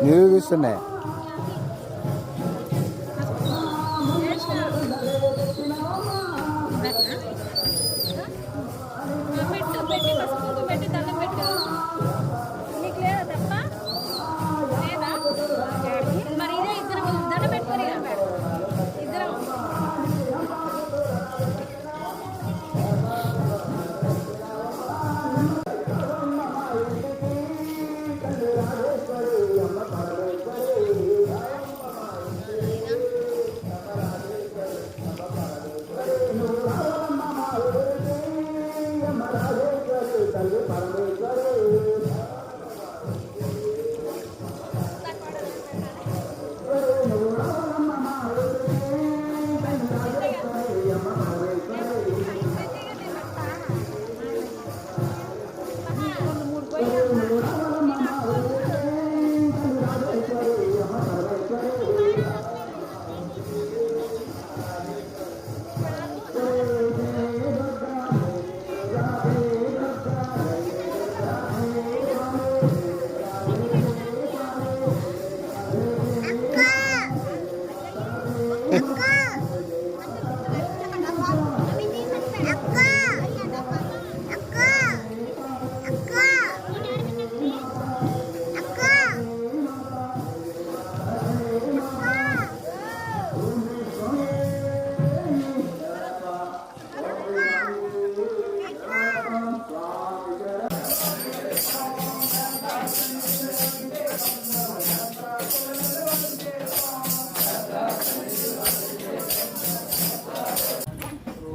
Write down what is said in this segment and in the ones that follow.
నీళ్ళు చూస్తున్నాయి.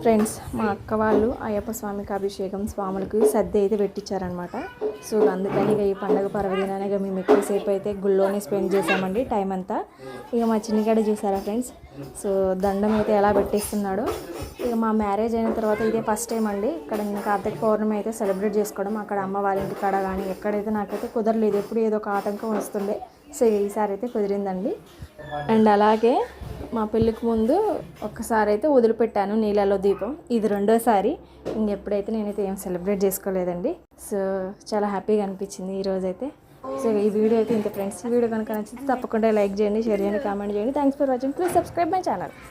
ఫ్రెండ్స్, మా అక్క వాళ్ళు అయ్యప్ప స్వామికి అభిషేకం స్వాములకు సద్ది అయితే పెట్టించారనమాట. సో అందుకని ఇక ఈ పండుగ పర్వదినాన్ని ఇక మేము ఎక్కువసేపు అయితే గుళ్ళోనే స్పెండ్ చేసామండి టైం అంతా. ఇక మా చిన్నగాడ చూసారా ఫ్రెండ్స్, సో దండం అయితే ఎలా పెట్టేస్తున్నాడో. ఇక మా మ్యారేజ్ అయిన తర్వాత ఇదే ఫస్ట్ టైం అండి ఇక్కడ నేను కార్తీక పౌర్ణమి అయితే సెలబ్రేట్ చేసుకోవడం. అక్కడ అమ్మ వాళ్ళ ఇంటి కాడ కానీ ఎక్కడైతే నాకైతే కుదరలేదు, ఎప్పుడు ఏదో ఒక ఆటంకం వస్తుండే. సో ఈసారి అయితే కుదిరిందండి. అండ్ అలాగే మా పెళ్ళికి ముందు ఒక్కసారి అయితే వదిలిపెట్టాను నీళ్ళలో దీపం, ఇది రెండోసారి. ఇంకెప్పుడైతే నేనైతే ఏం సెలబ్రేట్ చేసుకోలేదండి. సో చాలా హ్యాపీగా అనిపించింది ఈరోజైతే. సో ఈ వీడియో అయితే ఇంత ఫ్రెండ్స్. ఈ వీడియో కనుక నచ్చితే తప్పకుండా లైక్ చేయండి, షేర్ చేయండి, కామెంట్ చేయండి. Thanks for watching. Please subscribe my channel.